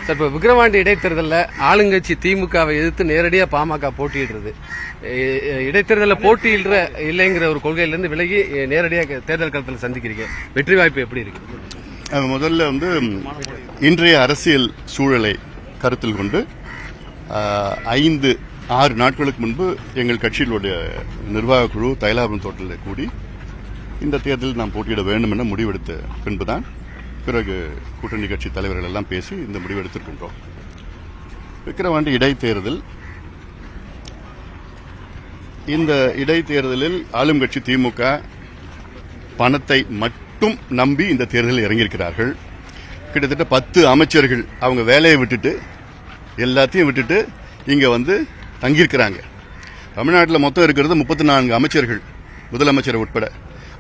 Sir, இப்போ விக்கிரவாண்டி இடைத்தேர்தலில் ஆளுங்கட்சி திமுகவை எதிர்த்து நேரடியாக பாமக போட்டியிடுறது, இடைத்தேர்தலில் போட்டியிடுற இல்லைங்கிற ஒரு கொள்கையிலிருந்து விலகி நேரடியாக தேர்தல் களத்தில் சந்திக்கிறீங்க, வெற்றி வாய்ப்பு எப்படி இருக்கு? முதல்ல இன்றைய அரசியல் சூழலை கருத்தில் கொண்டு 5-6 நாட்களுக்கு முன்பு எங்கள் கட்சியினுடைய நிர்வாக குழு தைலாபுரம் தோட்டத்தில் கூடி இந்த தேர்தலில் நாம் போட்டியிட வேண்டும் என முடிவெடுத்த பின்புதான் பிறகு கூட்டணி கட்சி தலைவர்கள் எல்லாம் பேசி இந்த முடிவெடுத்திருக்கின்றோம். விக்கிரவாண்டி இடைத்தேர்தல், இந்த இடைத்தேர்தலில் ஆளும் கட்சி திமுக பணத்தை மட்டும் நம்பி இந்த தேர்தலில் இறங்கியிருக்கிறார்கள். கிட்டத்தட்ட 10 அமைச்சர்கள் அவங்க வேலையை விட்டுட்டு எல்லாத்தையும் விட்டுட்டு இங்க தங்கியிருக்கிறாங்க. தமிழ்நாட்டில் மொத்தம் இருக்கிறது 34 அமைச்சர்கள், முதலமைச்சர் உட்பட.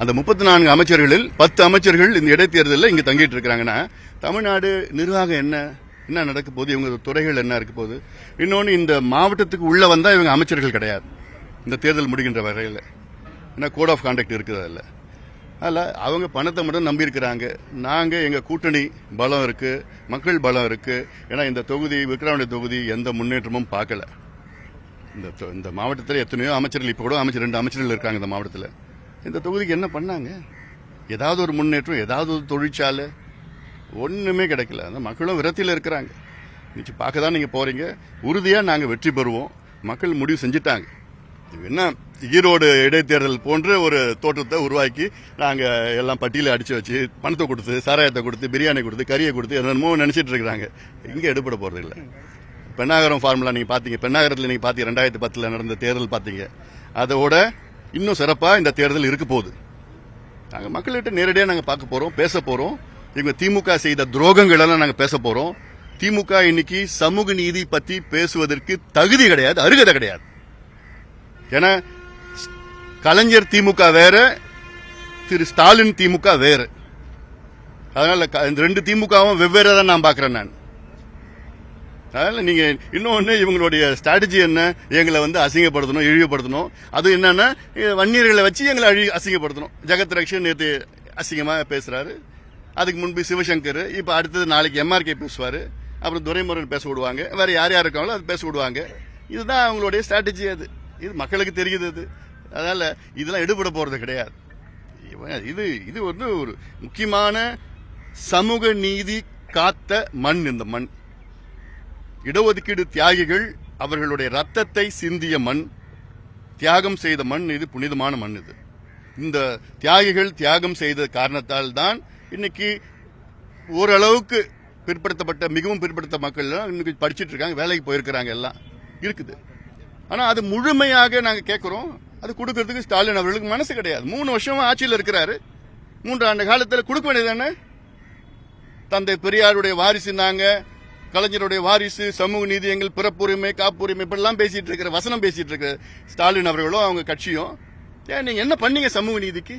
அந்த 34 அமைச்சர்களில் 10 அமைச்சர்கள் இந்த இடைத்தேர்தலில் இங்க தங்கிட்டு இருக்கிறாங்கன்னா தமிழ்நாடு நிர்வாகம் என்ன நடக்க போகுது, இவங்க துறைகள் என்ன இருக்க போகுது? இன்னொன்று, இந்த மாவட்டத்துக்கு உள்ள வந்தா இவங்க அமைச்சர்கள் கிடையாது இந்த தேர்தல் முடிகின்ற வரையில். ஏன்னா கோட் ஆஃப் கான்டக்ட் இருக்குது அதில். அதில் அவங்க பணத்தை மட்டும் நம்பி இருக்கிறாங்க. நாங்கள் எங்கள் கூட்டணி பலம் இருக்கு, மக்கள் பலம் இருக்கு. ஏன்னா இந்த தொகுதி, விக்கிரவாண்டி தொகுதி எந்த முன்னேற்றமும் பார்க்கல. இந்த மாவட்டத்தில் எத்தனையோ அமைச்சர்கள், இப்போ கூட 2 அமைச்சர்கள் இருக்காங்க இந்த மாவட்டத்தில். இந்த தொகுதிக்கு என்ன பண்ணாங்க? ஏதாவது ஒரு முன்னேற்றம், ஏதாவது ஒரு தொழிற்சாலை, ஒண்ணுமே கிடைக்கல. அந்த மக்களும் விரத்தியில் இருக்கிறாங்க. பார்க்க தான் நீங்க போறீங்க. உறுதியா நாங்க வெற்றி பெறுவோம், மக்கள் முடிவு செஞ்சுட்டாங்க. என்ன ஈரோடு இடைத்தேர்தல் போன்ற ஒரு தோற்றத்தை உருவாக்கி நாங்க எல்லாம் பட்டியலை அடிச்சு வச்சு பணத்தை கொடுத்து, சாராயத்தை கொடுத்து, பிரியாணி கொடுத்து, கறியை கொடுத்து என்னமோ நினைச்சிட்டு இருக்கிறாங்க. இங்க எடுபட போறது இல்லை. பெண்ணாகரம் ஃபார்முலா நீங்க பாத்தீங்க, பெண்ணாகரத்தில் நீங்க பாத்தீங்க, 2010 நடந்த தேர்தல் பாத்தீங்க. அதோட இன்னும் சிறப்பா இந்த தேர்தல் இருக்க போகுது. நாங்க மக்கள்கிட்ட நேரடியாக நாங்க பார்க்க போறோம், பேச போறோம். இவங்க திமுக செய்த துரோகங்கள் எல்லாம் நாங்க பேச போறோம். திமுக இன்னைக்கு சமூக நீதி பத்தி பேசுவதற்கு தகுதி கிடையாது, அருகதை கிடையாது. ஏன்னா கலைஞர் திமுக வேற, திரு ஸ்டாலின் திமுக வேற. அதனால இந்த 2 திமுகவும் வெவ்வேறு தான் நான் பாக்குறேன் நான். அதனால நீங்க இன்னொன்னு, இவங்களுடைய ஸ்ட்ராட்டஜி என்ன? எங்களை அசிங்கப்படுத்தணும், இழிவுபடுத்தணும். அது என்னன்னா, வன்னியர்களை வச்சு எங்களை அசிங்கப்படுத்தணும். ஜெகத் ரக்ஷன் நேற்று அசிங்கமா பேசுறாரு. அதுக்கு முன்பு சிவசங்கர், இப்ப அடுத்தது நாளைக்கு MRK பேசுவாரு. அப்புறம் துரைமுருகன் பேச விடுவாங்க. வேற யார் யார் இருக்காங்களோ அது பேச விடுவாங்க. இதுதான் அவங்களுடைய ஸ்ட்ராட்டஜி. இது மக்களுக்கு தெரியுது. அதனால இதெல்லாம் எடுபட போறது கிடையாது. இது ஒரு முக்கியமான சமூக நீதி காத்த மண் இந்த மண். இடஒதுக்கீடு தியாகிகள் அவர்களுடைய ரத்தத்தை சிந்திய மண், தியாகம் செய்த மண். இது புனிதமான மண். இந்த தியாகிகள் தியாகம் செய்த காரணத்தால் தான் இன்னைக்கு ஓரளவுக்கு பிற்படுத்தப்பட்ட, மிகவும் பிற்படுத்த மக்கள் இன்னைக்கு படிச்சுட்டு இருக்காங்க, வேலைக்கு போயிருக்கிறாங்க, எல்லாம் இருக்குது. ஆனா அது முழுமையாக நாங்க கேட்கிறோம். அது கொடுக்கறதுக்கு ஸ்டாலின் அவர்களுக்கு மனசு கிடையாது. 3 வருஷமா ஆட்சியில் இருக்கிறாரு. 3 ஆண்டு காலத்தில் கொடுக்க வேண்டியதானே? தந்தை பெரியாருடைய வாரிசு நாங்க, கலைஞருடைய வாரிசு, சமூக நீதி எங்கள் பிறப்புரிமை, காப்புரிமை, இப்படிலாம் பேசிட்டு இருக்கிற, வசனம் பேசிட்டு இருக்கிற ஸ்டாலின் அவர்களும் அவங்க கட்சியும், ஏன் நீங்க என்ன பண்ணீங்க சமூக நீதிக்கு?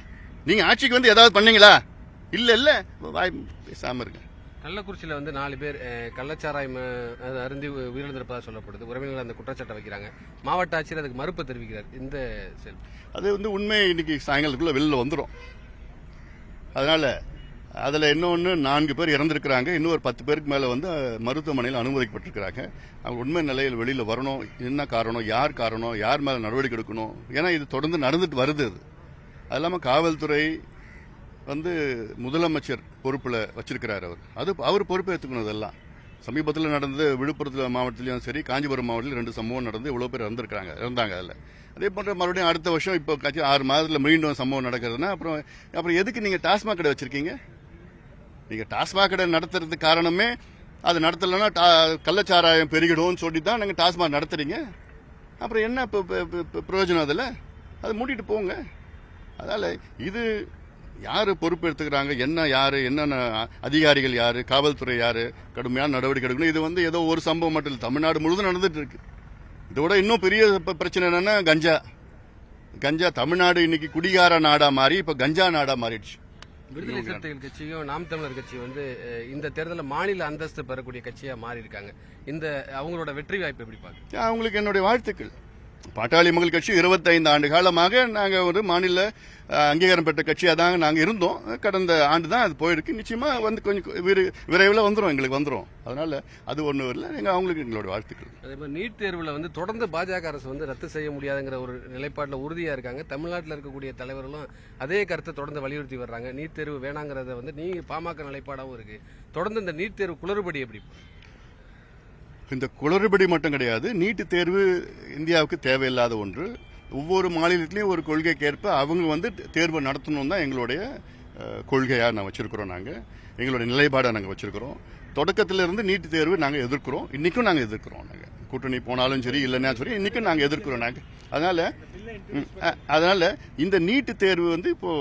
நீங்க ஆட்சிக்கு ஏதாவது பண்ணீங்களா? இல்ல வாய் பேசாம இருக்க. கள்ளக்குறிச்சியில 4 பேர் கள்ளச்சாராயம் அருந்தி உயிரிழந்திருப்பதாக சொல்லப்படுது. உறவினர்கள் அந்த குற்றச்சாட்டை வைக்கிறாங்க. மாவட்ட ஆட்சியர் அதுக்கு மறுப்பு தெரிவிக்கிறார். இந்த செயல் அது உண்மை இன்னைக்கு சாயங்காலத்துக்குள்ள வெளியில வந்துடும். அதனால அதுல இன்னொன்னு 4 பேர் இறந்திருக்கிறாங்க. இன்னொரு 10 பேருக்கு மேல மருத்துவமனையில் அனுமதிக்கப்பட்டிருக்கிறாங்க. அவங்க உண்மை நிலையில் வெளியில வரணும். என்ன காரணம், யார் மேல நடவடிக்கை எடுக்கணும்? ஏன்னா இது தொடர்ந்து நடந்துட்டு வருது. அது இல்லாம காவல்துறை முதலமைச்சர் பொறுப்புல வச்சிருக்கிறார். அவர் பொறுப்பு எடுத்துக்கணும். இதெல்லாம் சமீபத்தில் நடந்தது விழுப்புரத்தில் மாவட்டத்திலும் சரி, காஞ்சிபுரம் மாவட்டத்தில் 2 சம்பவம் நடந்து இவ்வளவு பேர் இறந்தாங்க. அதுல அதே போன்ற மறுபடியும் அடுத்த வருஷம் இப்போ 6 மாதத்துல மீண்டும் சம்பவம் நடக்கிறதுனா அப்புறம் எதுக்கு நீங்க டாஸ்மாக் கடை வச்சிருக்கீங்க? நீங்க டாஸ்மாக் கடை நடத்துறதுக்கு காரணமே அது நடத்தலைன்னா கள்ளச்சாராயம் பெருகிடும் சொல்லி தான் நீங்க டாஸ்மாக் நடத்துறீங்க. அப்புறம் என்ன பிரயோஜனம்? அதில் அதை மூடிட்டு போங்க. அதனால இது யாரு பொறுப்பு எடுத்துக்கிறாங்க, என்னென்ன அதிகாரிகள் யாரு, காவல்துறை யாரு, கடுமையான நடவடிக்கை எடுக்கணும். இது ஏதோ ஒரு சம்பவம் மட்டும் இல்லை, தமிழ்நாடு முழுவதும் நடந்துட்டு இருக்கு. இதோட இன்னும் பெரிய பிரச்சனை என்னன்னா கஞ்சா. தமிழ்நாடு இன்னைக்கு குடிகார நாடா மாறி இப்ப கஞ்சா நாடா மாறிடுச்சு. விடுதலை சிறுத்தைகள் கட்சியும் நாம் தமிழர் கட்சியும் இந்த தேர்தலில் மாநில அந்தஸ்து பெறக்கூடிய கட்சியா மாறி இருக்காங்க. அவங்களோட வெற்றி வாய்ப்பு எப்படி பாருங்க? அவங்களுக்கு என்னுடைய வாழ்த்துக்கள். பாட்டாளி மக்கள் கட்சி 25 ஆண்டு காலமாக நாங்க ஒரு மாநில அங்கீகாரம் பெற்ற கட்சியா தான் நாங்க இருந்தோம். கடந்த ஆண்டு தான் அது போயிருக்கு. நிச்சயமா வந்து கொஞ்சம் விரைவில் வந்துரும், எங்களுக்கு வந்துரும். அதனால அது ஒண்ணு இல்லை. அவங்களுக்கு எங்களோட வாழ்த்துக்கள். அதே மாதிரி நீட் தேர்வுல வந்து தொடர்ந்து பாஜக அரசு வந்து ரத்து செய்ய முடியாதுங்கிற ஒரு நிலைப்பாட்டில் உறுதியா இருக்காங்க. தமிழ்நாட்டில் இருக்கக்கூடிய தலைவர்களும் அதே கருத்தை தொடர்ந்து வலியுறுத்தி வர்றாங்க. நீட் தேர்வு வேணாங்கிறத வந்து நீங்க பாமக நிலைப்பாடாகவும் இருக்கு. தொடர்ந்து இந்த நீட் தேர்வு குளறுபடி எப்படி? இந்த குளறுபடி மட்டும் கிடையாது, நீட் தேர்வு இந்தியாவுக்கு தேவையில்லாத ஒன்று. ஒவ்வொரு மாநிலத்திலையும் ஒரு கொள்கைக்கேற்ப அவங்க வந்து தேர்வு நடத்தணும் தான் எங்களுடைய கொள்கையா நான் வச்சிருக்கிறோம். எங்களுடைய நிலைப்பாடை நாங்கள் வச்சிருக்கிறோம். தொடக்கத்திலிருந்து நீட் தேர்வு நாங்கள் எதிர்க்கிறோம். இன்னைக்கும் நாங்கள் எதிர்க்கிறோம். கூட்டணி போனாலும் சரி, இல்லைன்னா சரி, இன்னைக்கும் நாங்கள் எதிர்க்கிறோம். அதனால இந்த நீட் தேர்வு வந்து இப்போ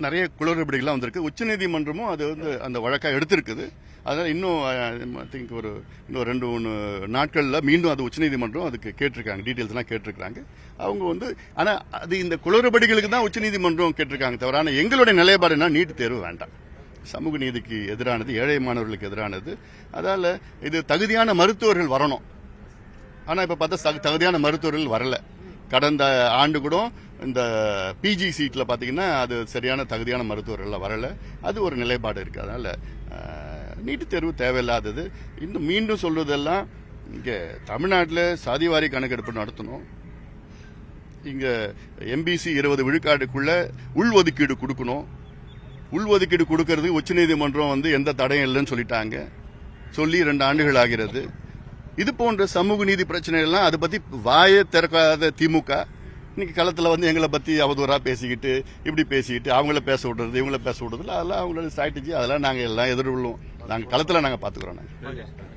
நிறைய குளறுபடிகள்லாம் வந்திருக்கு. உச்சநீதிமன்றமும் அது வந்து அந்த வழக்காக எடுத்திருக்குது. அதனால இன்னும் திங்க் இன்னும் 2-3 நாட்கள்ல மீண்டும் அது உச்சநீதிமன்றம் அதுக்கு கேட்டிருக்காங்க, டீட்டெயில்ஸ் எல்லாம் கேட்டிருக்காங்க. அவங்க வந்து ஆனா அது இந்த குளறுபடிகளுக்கு தான் உச்சநீதிமன்றம் கேட்டிருக்காங்க. தவிர எங்களுடைய நிலைப்பாடுனா நீட் தேர்வு வேண்டாம். சமூக நீதிக்கு எதிரானது, ஏழை மாணவர்களுக்கு எதிரானது. அதனால இது தகுதியான மருத்துவர்கள் வரணும். ஆனா இப்ப பார்த்தா தகுதியான மருத்துவர்கள் வரல. கடந்த ஆண்டு கூட இந்த பிஜி சீட்ல பாத்தீங்கன்னா அது சரியான தகுதியான மருத்துவர்கள் வரல. அது ஒரு நிலைப்பாடு இருக்கு. அதனால நீட்டு தேர்வு தேவையில்லாதது. இன்னும் மீண்டும் சொல்வதெல்லாம், இங்க தமிழ்நாட்டில் சாதிவாரி கணக்கெடுப்பு நடத்தணும். இங்க எம்பிசி 20 விழுக்காடுக்குள்ள உள்ஒதுக்கீடு கொடுக்கணும். உள்ஒதுக்கீடு கொடுக்கறதுக்கு உச்சநீதிமன்றம் வந்து எந்த தடையும் இல்லைன்னு சொல்லிட்டாங்க. சொல்லி 2 ஆண்டுகள் ஆகிறது. இது போன்ற சமூக நீதி பிரச்சனை எல்லாம் அதை பத்தி வாயை திறக்காத திமுக இன்னைக்கு களத்துல வந்து எங்களை பத்தி அவதூறா பேசிக்கிட்டு, இப்படி பேசிக்கிட்டு, அவங்கள பேச விடுறது, இவங்கள பேச விடுறது, அதெல்லாம் அவங்களோட ஸ்ட்ராட்டஜி. அதெல்லாம் நாங்க எல்லாம் எதிர்கொள்ளும். நாங்க களத்துல நாங்க பாத்துக்கிறோம்.